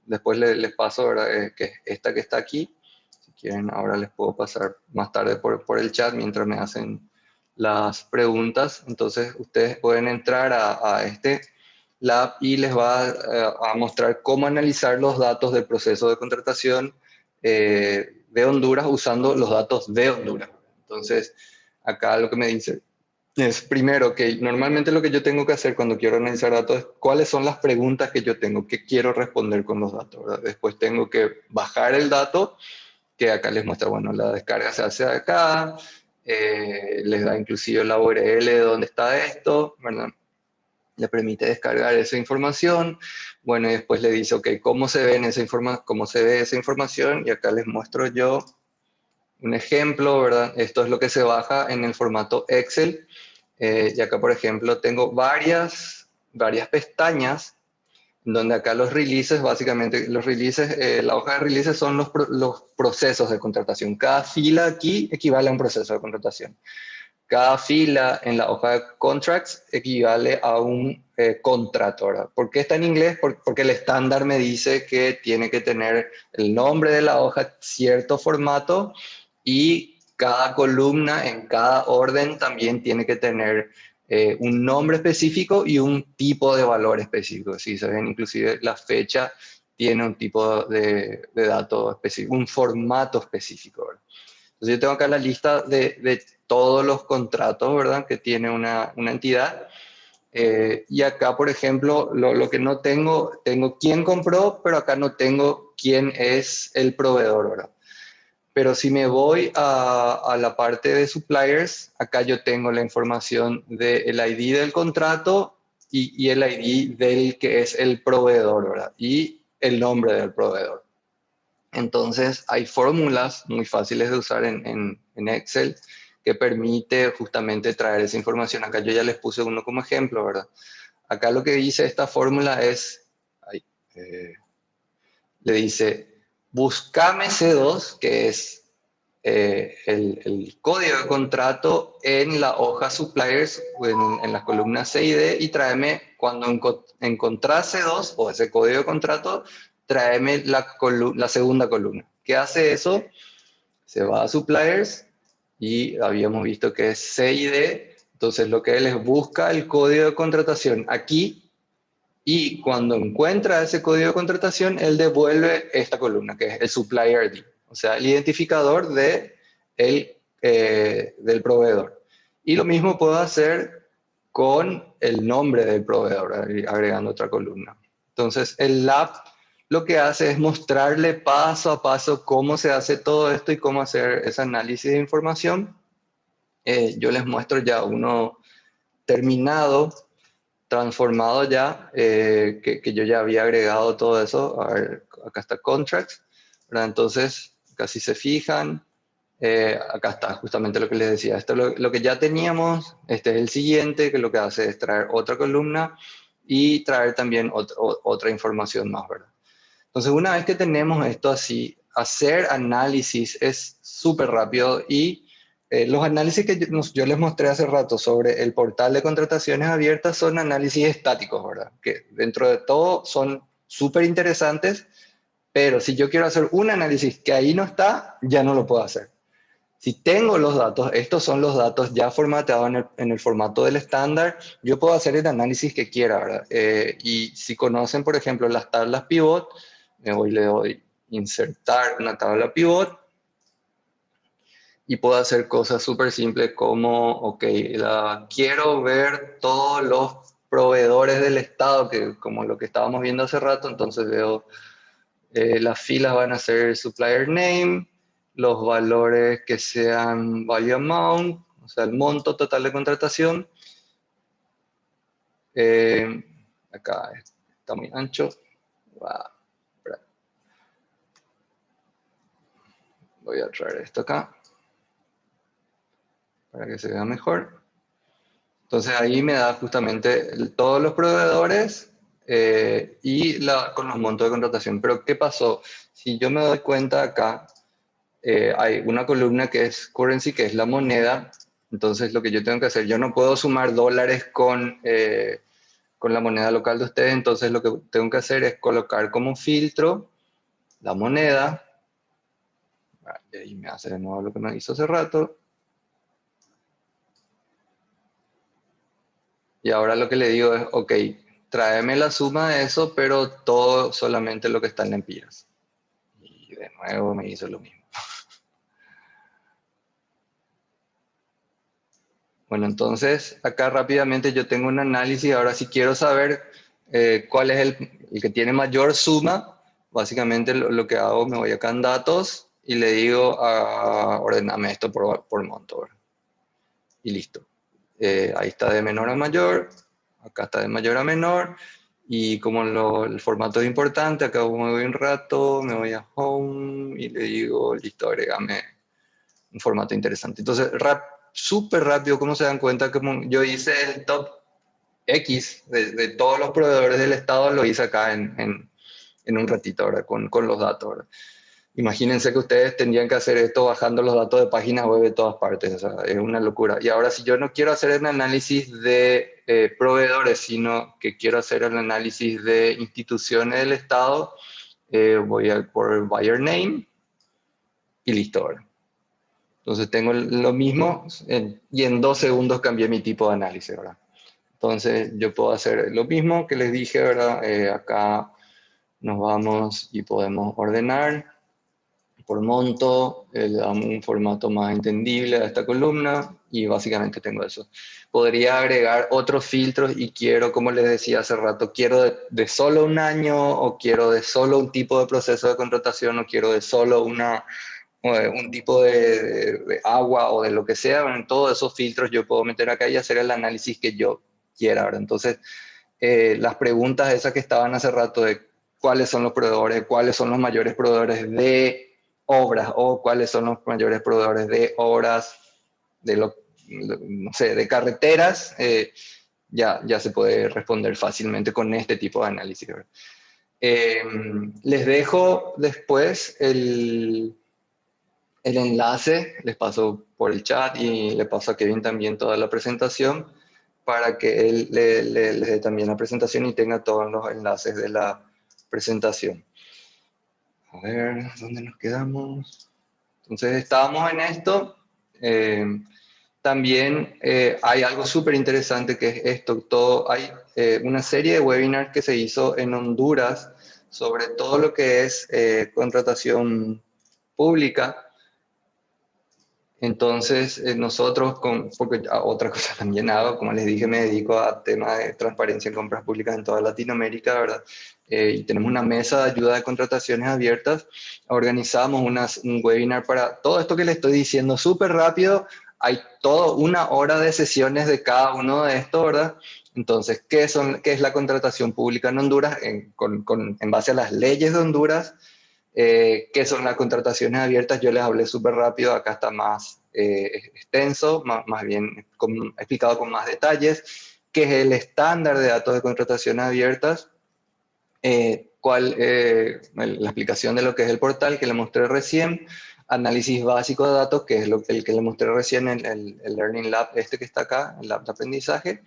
después les paso, ¿verdad? Que es esta que está aquí. Si quieren, ahora les puedo pasar más tarde por el chat mientras me hacen las preguntas. Entonces, ustedes pueden entrar a este lab y les va a mostrar cómo analizar los datos del proceso de contratación de Honduras usando los datos de Honduras. Entonces, acá lo que me dice es, primero, que normalmente lo que yo tengo que hacer cuando quiero analizar datos es cuáles son las preguntas que yo tengo, que quiero responder con los datos, ¿verdad? Después tengo que bajar el dato, que acá les muestra, bueno, la descarga se hace acá, les da inclusive la URL de dónde está esto, ¿verdad? Le permite descargar esa información, bueno, y después le dice, ok, ¿cómo se ve cómo se ve esa información? Y acá les muestro yo un ejemplo, ¿verdad? Esto es lo que se baja en el formato Excel. Y acá, por ejemplo, tengo varias pestañas, donde acá los releases, básicamente, los releases, la hoja de releases son los procesos de contratación. Cada fila aquí equivale a un proceso de contratación. Cada fila en la hoja de contracts equivale a un contrato, ¿verdad? ¿Por qué está en inglés? Porque el estándar me dice que tiene que tener el nombre de la hoja, cierto formato, y cada columna en cada orden también tiene que tener un nombre específico y un tipo de valor específico. Si se ven, inclusive la fecha tiene un tipo de dato específico, un formato específico, ¿verdad? Entonces yo tengo acá la lista de todos los contratos, ¿verdad?, que tiene una entidad. Y acá, por ejemplo, lo que no tengo quién compró, pero acá no tengo quién es el proveedor, ¿verdad? Pero si me voy a la parte de suppliers, acá yo tengo la información del ID del contrato y el ID del que es el proveedor, ¿verdad? Y el nombre del proveedor. Entonces, hay fórmulas muy fáciles de usar en Excel que permite justamente traer esa información. Acá yo ya les puse uno como ejemplo, ¿verdad? Acá lo que dice esta fórmula es, le dice, buscame C2, que es el código de contrato en la hoja suppliers, en las columnas C y D, y tráeme, cuando encontrás C2 o ese código de contrato, tráeme la segunda columna. ¿Qué hace eso? Se va a suppliers y habíamos visto que es C y D, entonces lo que él es busca el código de contratación aquí, y cuando encuentra ese código de contratación, él devuelve esta columna, que es el supplier ID, o sea, el identificador del proveedor. Y lo mismo puedo hacer con el nombre del proveedor, agregando otra columna. Entonces, el lab lo que hace es mostrarle paso a paso cómo se hace todo esto y cómo hacer ese análisis de información. Yo les muestro ya uno terminado, transformado ya, que yo ya había agregado todo eso. A ver, acá está contracts, ¿verdad? Entonces, casi se fijan, Acá está justamente lo que les decía. Esto es lo que ya teníamos. Este es el siguiente, que lo que hace es traer otra columna y traer también otra información más, ¿verdad? Entonces, una vez que tenemos esto así, hacer análisis es súper rápido y los análisis que yo les mostré hace rato sobre el portal de contrataciones abiertas son análisis estáticos, ¿verdad? Que dentro de todo son súper interesantes, pero si yo quiero hacer un análisis que ahí no está, ya no lo puedo hacer. Si tengo los datos, estos son los datos ya formateados en el formato del estándar, yo puedo hacer el análisis que quiera, ¿verdad? Y si conocen, por ejemplo, las tablas pivot, le doy insertar una tabla pivot y puedo hacer cosas súper simples como, ok, quiero ver todos los proveedores del estado, que como lo que estábamos viendo hace rato, entonces veo las filas van a ser supplier name, los valores que sean value amount, o sea, el monto total de contratación. Eh, Acá está muy ancho. Voy a traer esto acá para que se vea mejor. Entonces ahí me da justamente todos los proveedores y con los montos de contratación. Pero ¿qué pasó? Si yo me doy cuenta acá, hay una columna que es currency, que es la moneda. Entonces lo que yo tengo que hacer, yo no puedo sumar dólares con la moneda local de ustedes, entonces lo que tengo que hacer es colocar como filtro la moneda. Y ahí me hace de nuevo lo que me hizo hace rato. Y ahora lo que le digo es, ok, tráeme la suma de eso, pero todo solamente lo que está en lempiras. Y de nuevo me hizo lo mismo. Bueno, entonces acá rápidamente yo tengo un análisis. Ahora si quiero saber cuál es el que tiene mayor suma, básicamente lo que hago, me voy acá en datos y le digo, ordename esto por monto. ¿Verdad? Y listo. Ahí está de menor a mayor, acá está de mayor a menor, y como el formato es importante, acá me voy un rato, me voy a home y le digo, listo, agregame un formato interesante. Entonces, súper rápido, ¿cómo se dan cuenta? Como yo hice el top X de todos los proveedores del estado, lo hice acá en un ratito, ¿verdad? Con los datos, ¿verdad? Imagínense que ustedes tendrían que hacer esto bajando los datos de páginas web de todas partes, o sea, es una locura. Y ahora si yo no quiero hacer el análisis de proveedores, sino que quiero hacer el análisis de instituciones del Estado, voy a por buyer name y listo. ¿Verdad? Entonces tengo lo mismo y en 2 segundos cambié mi tipo de análisis. ¿Verdad? Entonces yo puedo hacer lo mismo que les dije, ¿verdad? Acá nos vamos y podemos ordenar por monto, le damos un formato más entendible a esta columna y básicamente tengo eso. Podría agregar otros filtros y quiero, como les decía hace rato, quiero de solo un año o quiero de solo un tipo de proceso de contratación o quiero de solo un tipo de agua o de lo que sea. Bueno, en todos esos filtros yo puedo meter acá y hacer el análisis que yo quiera. ¿Verdad? Entonces, las preguntas esas que estaban hace rato de cuáles son los proveedores, cuáles son los mayores proveedores de obras o cuáles son los mayores proveedores de obras, no sé, de carreteras, ya se puede responder fácilmente con este tipo de análisis. Les dejo después el enlace, les paso por el chat y le paso a Kevin también toda la presentación para que él le dé también la presentación y tenga todos los enlaces de la presentación. A ver, ¿dónde nos quedamos? Entonces, estábamos en esto. También hay algo súper interesante que es esto. Hay una serie de webinars que se hizo en Honduras sobre todo lo que es contratación pública. Entonces, nosotros, porque otra cosa también hago, como les dije, me dedico a temas de transparencia en compras públicas en toda Latinoamérica, ¿verdad? Y tenemos una mesa de ayuda de contrataciones abiertas. Organizamos un webinar para todo esto que les estoy diciendo súper rápido. Hay toda una hora de sesiones de cada uno de estos, ¿verdad? Entonces, ¿qué es la contratación pública en Honduras? En base a las leyes de Honduras, ¿Qué son las contrataciones abiertas? Yo les hablé súper rápido, acá está más extenso, más bien explicado con más detalles. ¿Qué es el estándar de datos de contrataciones abiertas? La explicación de lo que es el portal que le mostré recién, análisis básico de datos, que es el que le mostré recién en el Learning Lab este que está acá, el Lab de aprendizaje,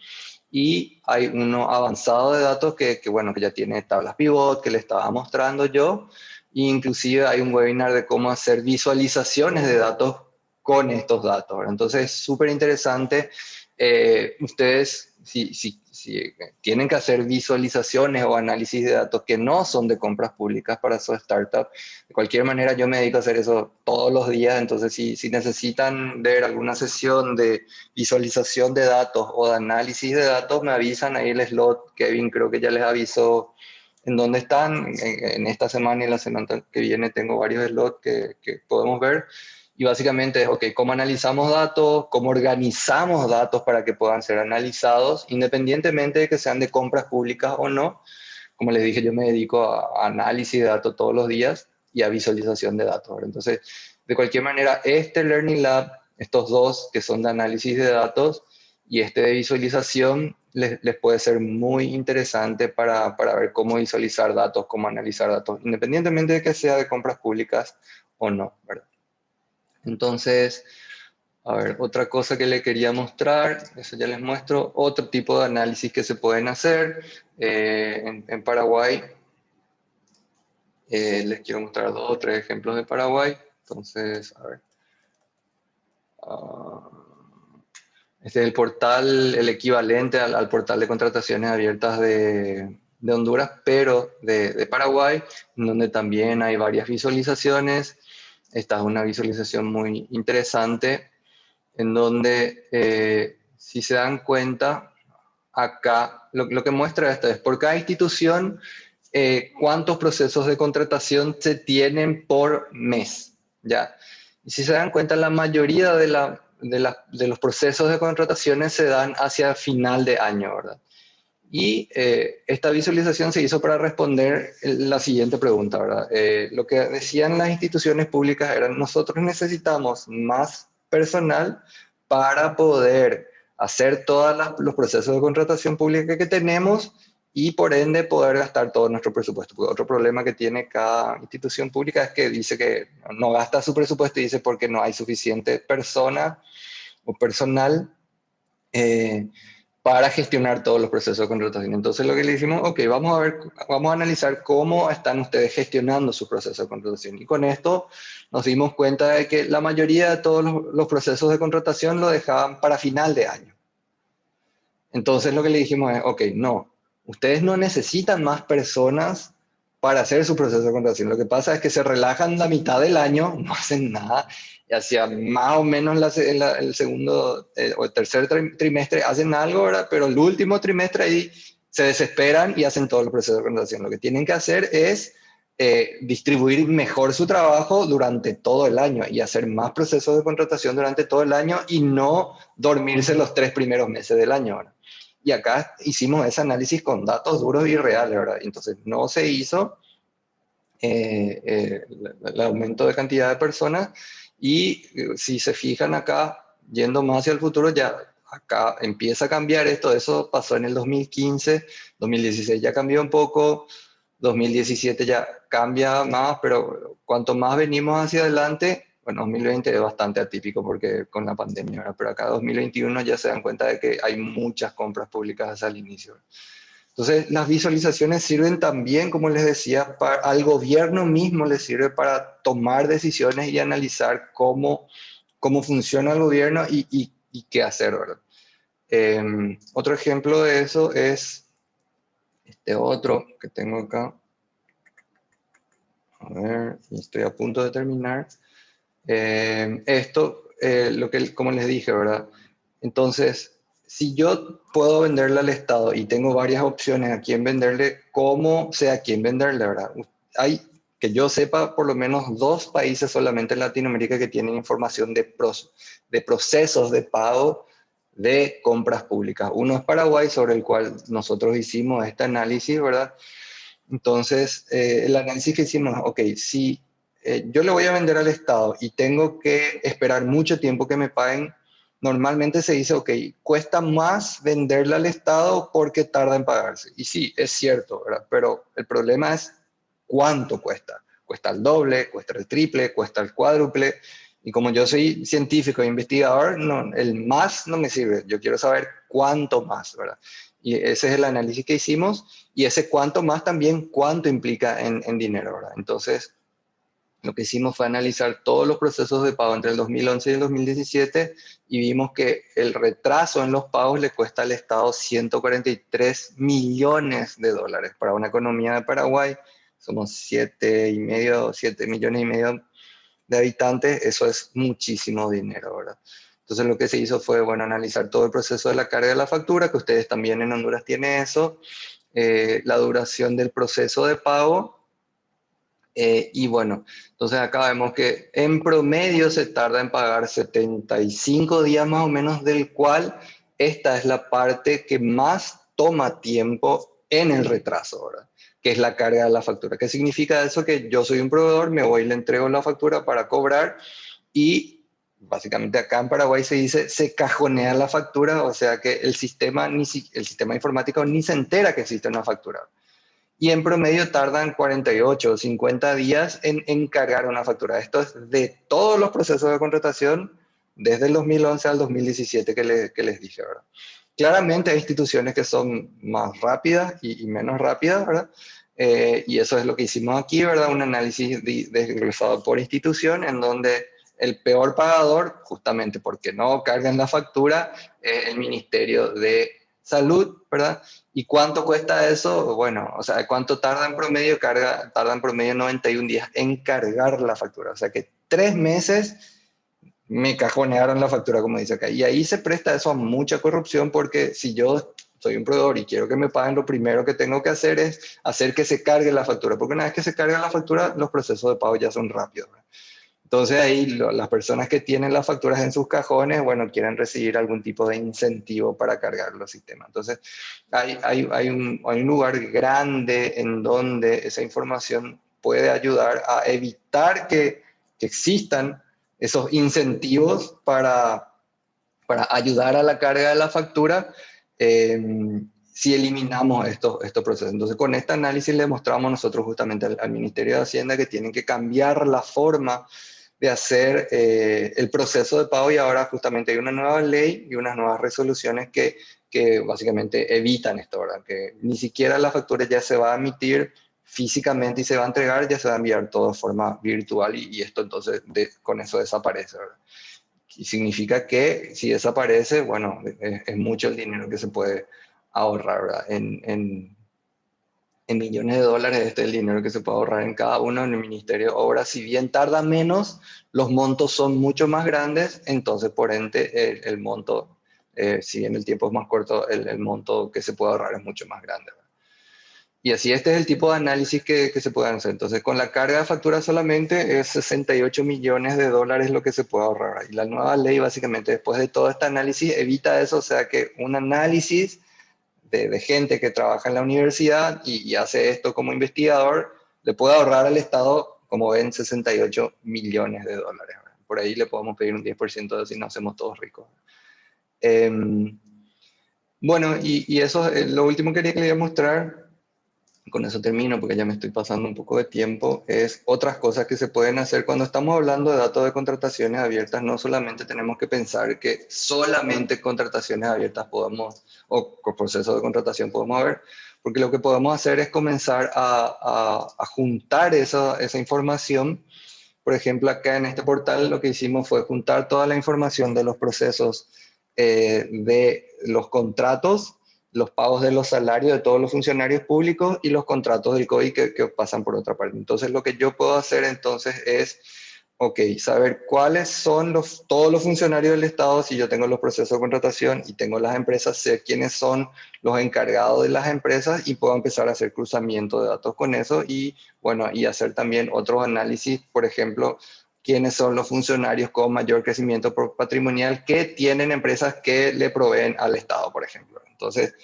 y hay uno avanzado de datos bueno, que ya tiene tablas pivot, que le estaba mostrando yo, e inclusive hay un webinar de cómo hacer visualizaciones de datos con estos datos, ¿verdad? Entonces, súper interesante. Ustedes, si tienen que hacer visualizaciones o análisis de datos que no son de compras públicas para su startup, de cualquier manera yo me dedico a hacer eso todos los días, entonces si necesitan ver alguna sesión de visualización de datos o de análisis de datos, me avisan ahí el slot. Kevin creo que ya les avisó en dónde están. En esta semana y la semana que viene tengo varios slots que podemos ver. Y básicamente es, ok, ¿cómo analizamos datos? ¿Cómo organizamos datos para que puedan ser analizados, independientemente de que sean de compras públicas o no? Como les dije, yo me dedico a análisis de datos todos los días y a visualización de datos, ¿verdad? Entonces, de cualquier manera, este Learning Lab, estos dos que son de análisis de datos y este de visualización, les puede ser muy interesante para ver cómo visualizar datos, cómo analizar datos, independientemente de que sea de compras públicas o no, ¿verdad? Entonces, a ver, otra cosa que le quería mostrar, eso ya les muestro, otro tipo de análisis que se pueden hacer en Paraguay. Les quiero mostrar 2 o 3 ejemplos de Paraguay. Entonces, a ver. Ah, este es el portal, el equivalente al portal de contrataciones abiertas de Honduras, pero de Paraguay, donde también hay varias visualizaciones. Esta es una visualización muy interesante, en donde, si se dan cuenta, acá lo que muestra esto es por cada institución cuántos procesos de contratación se tienen por mes, ¿ya? Y si se dan cuenta, la mayoría de los procesos de contrataciones se dan hacia final de año, ¿verdad? Y esta visualización se hizo para responder la siguiente pregunta, ¿verdad? Lo que decían las instituciones públicas era, nosotros necesitamos más personal para poder hacer todos los procesos de contratación pública que tenemos y por ende poder gastar todo nuestro presupuesto. Porque otro problema que tiene cada institución pública es que dice que no gasta su presupuesto y dice porque no hay suficiente persona o personal eh, para gestionar todos los procesos de contratación. Entonces lo que le dijimos, ok, vamos a analizar cómo están ustedes gestionando su proceso de contratación. Y con esto nos dimos cuenta de que la mayoría de todos los procesos de contratación lo dejaban para final de año. Entonces lo que le dijimos es, ok, no, ustedes no necesitan más personas para hacer su proceso de contratación. Lo que pasa es que se relajan la mitad del año, no hacen nada, y hacia más o menos el segundo o el tercer trimestre hacen algo, ¿verdad? Pero el último trimestre ahí se desesperan y hacen todos los procesos de contratación. Lo que tienen que hacer es distribuir mejor su trabajo durante todo el año y hacer más procesos de contratación durante todo el año y no dormirse los 3 primeros meses del año, ¿verdad? Y acá hicimos ese análisis con datos duros y reales, ¿verdad? Entonces no se hizo el aumento de cantidad de personas y si se fijan acá, yendo más hacia el futuro, ya acá empieza a cambiar esto. Eso pasó en el 2015, 2016 ya cambió un poco, 2017 ya cambia más, pero cuanto más venimos hacia adelante, bueno, 2020 es bastante atípico porque con la pandemia, ¿verdad? Pero acá 2021 ya se dan cuenta de que hay muchas compras públicas hasta el inicio. Entonces, las visualizaciones sirven también, como les decía, al gobierno mismo les sirve para tomar decisiones y analizar cómo funciona el gobierno y qué hacer, ¿verdad? Otro ejemplo de eso es este otro que tengo acá. A ver, estoy a punto de terminar. Como les dije, ¿verdad? Entonces, si yo puedo venderle al Estado y tengo varias opciones a quién venderle, ¿cómo sé a quién venderle, verdad? Hay, que yo sepa, por lo menos 2 países solamente en Latinoamérica que tienen información de procesos de pago de compras públicas. Uno es Paraguay, sobre el cual nosotros hicimos este análisis, ¿verdad? Entonces, el análisis que hicimos, ok, si yo le voy a vender al Estado y tengo que esperar mucho tiempo que me paguen, normalmente se dice, ok, cuesta más venderle al Estado porque tarda en pagarse. Y sí, es cierto, ¿verdad? Pero el problema es cuánto cuesta. Cuesta el doble, cuesta el triple, cuesta el cuádruple. Y como yo soy científico e investigador, no, el más no me sirve. Yo quiero saber cuánto más, ¿verdad? Y ese es el análisis que hicimos. Y ese cuánto más también, cuánto implica en dinero, ¿verdad? Entonces, lo que hicimos fue analizar todos los procesos de pago entre el 2011 y el 2017 y vimos que el retraso en los pagos le cuesta al Estado 143 millones de dólares. Para una economía de Paraguay, somos 7 millones y medio de habitantes, eso es muchísimo dinero, ¿verdad? Entonces lo que se hizo fue, bueno, analizar todo el proceso de la carga de la factura, que ustedes también en Honduras tienen eso, la duración del proceso de pago, y bueno, entonces acá vemos que en promedio se tarda en pagar 75 días más o menos, del cual esta es la parte que más toma tiempo en el retraso, ¿verdad? Que es la carga de la factura. ¿Qué significa eso? Que yo soy un proveedor, me voy y le entrego la factura para cobrar y básicamente acá en Paraguay se dice se cajonea la factura, o sea que el sistema, el sistema informático ni se entera que existe una factura. Y en promedio tardan 48 o 50 días en cargar una factura. Esto es de todos los procesos de contratación desde el 2011 al 2017 que les dije, ¿verdad? Claramente hay instituciones que son más rápidas y menos rápidas, ¿verdad? Y eso es lo que hicimos aquí, ¿verdad? Un análisis desglosado por institución en donde el peor pagador, justamente porque no cargan la factura, es el Ministerio de Salud, ¿verdad? ¿Y cuánto cuesta eso? Bueno, o sea, ¿cuánto tarda en promedio? Tarda en promedio 91 días en cargar la factura. O sea que 3 meses me cajonearon la factura, como dice acá. Y ahí se presta eso a mucha corrupción porque si yo soy un proveedor y quiero que me paguen, lo primero que tengo que hacer es hacer que se cargue la factura. Porque una vez que se carga la factura, los procesos de pago ya son rápidos, ¿verdad? Entonces ahí las personas que tienen las facturas en sus cajones, bueno, quieren recibir algún tipo de incentivo para cargar los sistemas. Entonces hay un lugar grande en donde esa información puede ayudar a evitar que existan esos incentivos para ayudar a la carga de la factura, si eliminamos estos procesos. Entonces, con este análisis le mostramos nosotros justamente al Ministerio de Hacienda que tienen que cambiar la forma de hacer el proceso de pago y ahora justamente hay una nueva ley y unas nuevas resoluciones que básicamente evitan esto, ¿verdad? Que ni siquiera la factura ya se va a emitir físicamente y se va a entregar, ya se va a enviar todo de forma virtual y esto entonces con eso desaparece, ¿verdad? Y significa que si desaparece, bueno, es mucho el dinero que se puede ahorrar, ¿verdad? En millones de dólares este es el dinero que se puede ahorrar en cada uno en el Ministerio de Obras. Si bien tarda menos, los montos son mucho más grandes, entonces por ende el monto, si bien el tiempo es más corto, el monto que se puede ahorrar es mucho más grande, ¿verdad? Y así este es el tipo de análisis que se pueden hacer. Entonces, con la carga de factura solamente es 68 millones de dólares lo que se puede ahorrar. Y la nueva ley, básicamente, después de todo este análisis, evita eso. O sea, que un análisis de gente que trabaja en la universidad y hace esto como investigador, le puede ahorrar al Estado, como ven, 68 millones de dólares. Por ahí le podemos pedir un 10% de si no hacemos todos ricos. Bueno, y eso es lo último que quería mostrar. Con eso termino porque ya me estoy pasando un poco de tiempo, es otras cosas que se pueden hacer cuando estamos hablando de datos de contrataciones abiertas. No solamente tenemos que pensar que solamente contrataciones abiertas podemos, o con procesos de contratación podemos ver, porque lo que podemos hacer es comenzar a juntar esa información. Por ejemplo, acá en este portal lo que hicimos fue juntar toda la información de los procesos, de los contratos, los pagos de los salarios de todos los funcionarios públicos y los contratos del COVID que pasan por otra parte. Entonces, lo que yo puedo hacer entonces es, ok, saber cuáles son todos los funcionarios del Estado, si yo tengo los procesos de contratación y tengo las empresas, sé quiénes son los encargados de las empresas y puedo empezar a hacer cruzamiento de datos con eso y, bueno, y hacer también otros análisis, por ejemplo, quiénes son los funcionarios con mayor crecimiento patrimonial que tienen empresas que le proveen al Estado, por ejemplo. Entonces,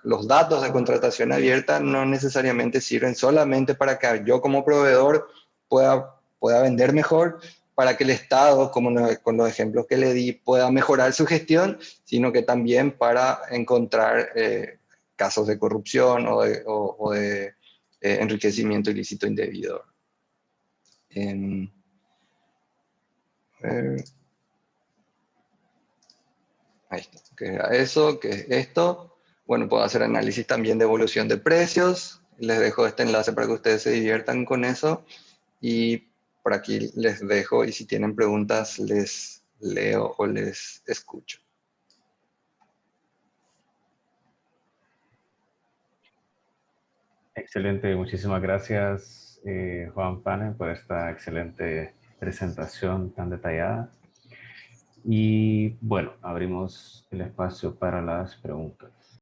los datos de contratación abierta no necesariamente sirven solamente para que yo como proveedor pueda vender mejor, para que el Estado, como con los ejemplos que le di, pueda mejorar su gestión, sino que también para encontrar casos de corrupción o de enriquecimiento ilícito indebido. Ahí está. ¿Qué era eso? ¿Qué es esto? Bueno, puedo hacer análisis también de evolución de precios. Les dejo este enlace para que ustedes se diviertan con eso. Y por aquí les dejo, y si tienen preguntas, les leo o les escucho. Excelente, muchísimas gracias Juan Pane por esta excelente presentación tan detallada. Y bueno, abrimos el espacio para las preguntas.